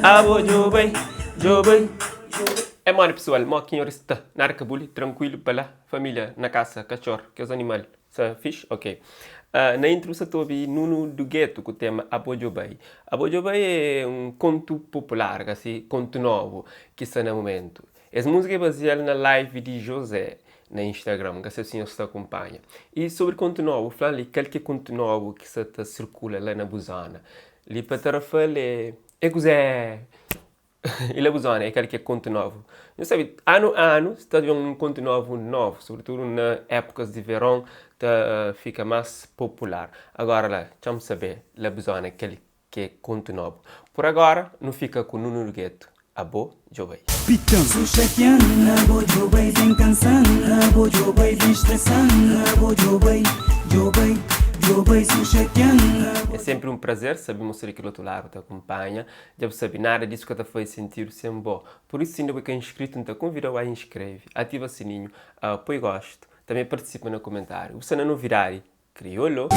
Abo Jobei, Jobei. É mano pessoal, moquinho está na Arcabuli, tranquilo pela família, na casa, cachorro, que é os animais. Sa fixe? Ok. Na introdução estou a ouvir Nuno do Gueto com o tema Abo Jobei. Abo Jobei é um conto popular, assim, conto novo, que está no momento. Essa música é baseada na live de José, na Instagram, que assim se acompanha. E sobre conto novo, falo ali, qualquer conto novo que se circula lá na Busana. Ali para Tarafel é José. Ele é busona, é aquele que é conto novo. Não sabe, ano a ano, está vendo um conto novo, sobretudo na épocas de verão, fica mais popular. Agora lá, vamos saber, a busona é aquele que é conto novo. Por agora, não fica com o Nuno do Gueto. Abo Jobei. Sou chateando, abo Jobei, vem cansando, abo Jobei, vem estressando, abo Jobei, Jobei. É sempre um prazer saber mostrar que o outro lado te acompanha. Já sabe, nada disso que te faz sentir sempre bom. Por isso, se ainda é inscrito, então convido a inscrever, ativa o sininho, apoie gosto, também participa no comentário. Se não virar crioulo.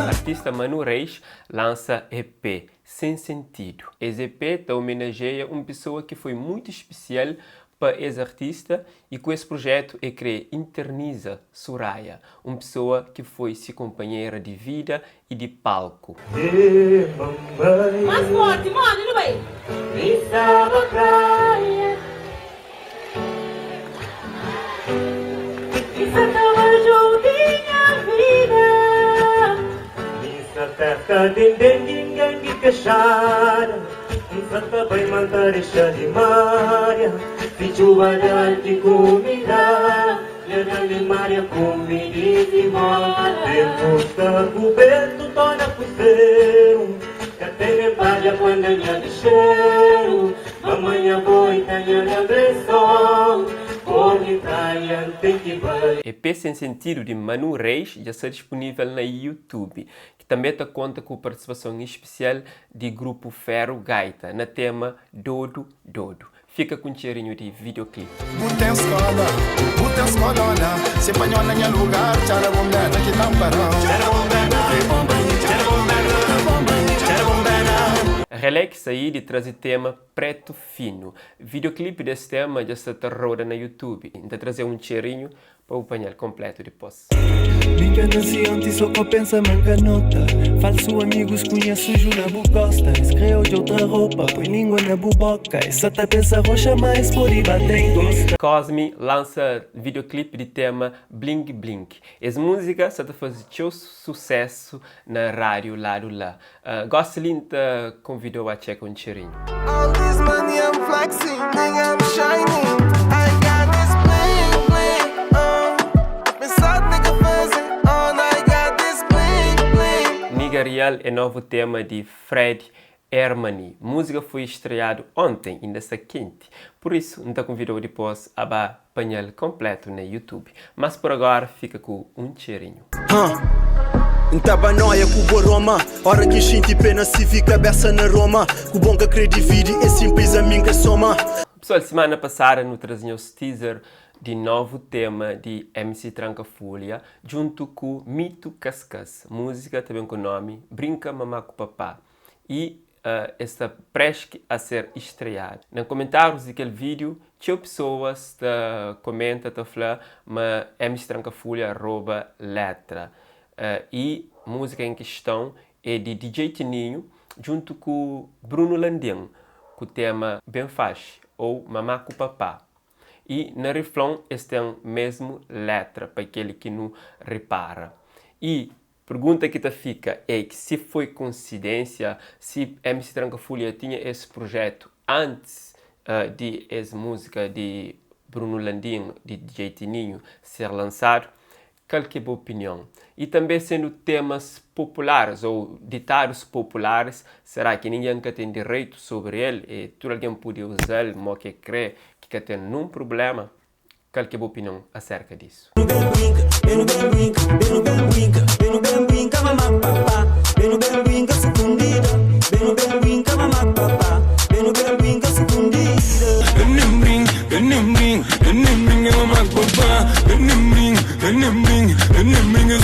Artista Manu Reis lança EP Sem Sentido. Esse EP homenageia uma pessoa que foi muito especial para esse artista e com esse projeto é que interniza Soraya, uma pessoa que foi sua companheira de vida e de palco. Mais forte, mano, indo bem. Estava praia. Isso estava juntinha vida. Terra de ninguém me queixara, Santa bem mandar deixar de Maria, Fichu olhar de comida, Lera de Maria comida de mar, Deposta coberto toda coceiro, Que tem palha quando ela de cheiro, Mamãe a boi tenha de agressão, EP Sem Sentido de Manu Reis já está disponível na YouTube, que também conta com a participação especial de grupo Ferro Gaita, na tema Dodo Dodo. Fica com um cheirinho de videoclipe. Butem escola, se apanhou na minha lugar, tchara bombena, que tamparão. Relax aí de trazer tema Preto Fino. Videoclipe desse tema já está roda na YouTube. Ainda trazer um cheirinho para o painel completo depois. Minha naciante só compensa manganota. Falso amigos conheço na bucosta. Escreveu de outra roupa, põe língua na buboca. Essa tá pensa roxa, mas por ir bater em gosta. Cosme lança videoclipe de tema Blink Blink. Essa música está fazendo sucesso na rádio lá do lá. Gosselin te convidou a checar um cheirinho. All this money I'm flexing, nigga I'm shining. I got this bling bling, pensado nigga fazing on. I got this bling bling. Nigerial é novo tema de Fred Hermani. A música foi estreada ontem, ainda está quente. Por isso, não te convidou depois a painel completo no YouTube. Mas por agora, fica com um cheirinho. Ntaba noia com boa Roma, hora que xinti pena cívica beça na Roma, com bom que acredivide é simples a mim que soma. Pessoal, semana passada nos trazíamos teaser de novo tema de MC Trancafolha, junto com Mito Cascas, música também com o nome Brinca Mamá com Papá. E está prestes a ser estreado. Nos comentários daquele vídeo, tinha pessoas que comentam, que falam, mas MC Trancafolha rouba letra. E a música em questão é de DJ Tininho, junto com Bruno Landim, com o tema Bem Faz, ou Mamá com Papá. E na refrão, este tem a mesma letra, para aquele que não repara. E a pergunta que fica é que se foi coincidência, se MC Trancafolha tinha esse projeto antes de essa música de Bruno Landim, de DJ Tininho, ser lançado, qual que é a boa opinião? E também sendo temas populares ou ditados populares, será que ninguém tem direito sobre ele e todo alguém pode usar ele, mas que crê que tem nenhum problema? Qual que é a boa opinião acerca disso? bring, mamá papá,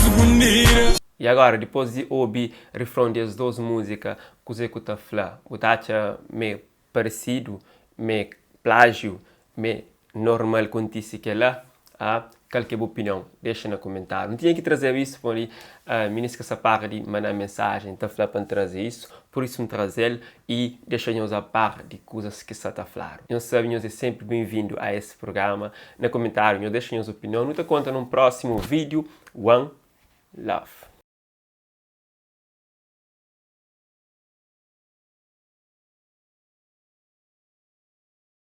segundira. E agora, depois de ouvir o refrão das duas músicas, o que você está falando? Você acha meio parecido, meio plágio, meio normal acontecer que lá? Qualquer opinião, deixa no comentário. Não tinha que trazer isso, por aí, ministro que essa parte de mandar mensagem, está falando para trazer isso, por isso me trazer e deixa-nos a par de coisas que você está falando. Nós sabemos é sempre bem-vindo a esse programa. No comentário, deixa-nos opinião. Não te conta num próximo vídeo. One love.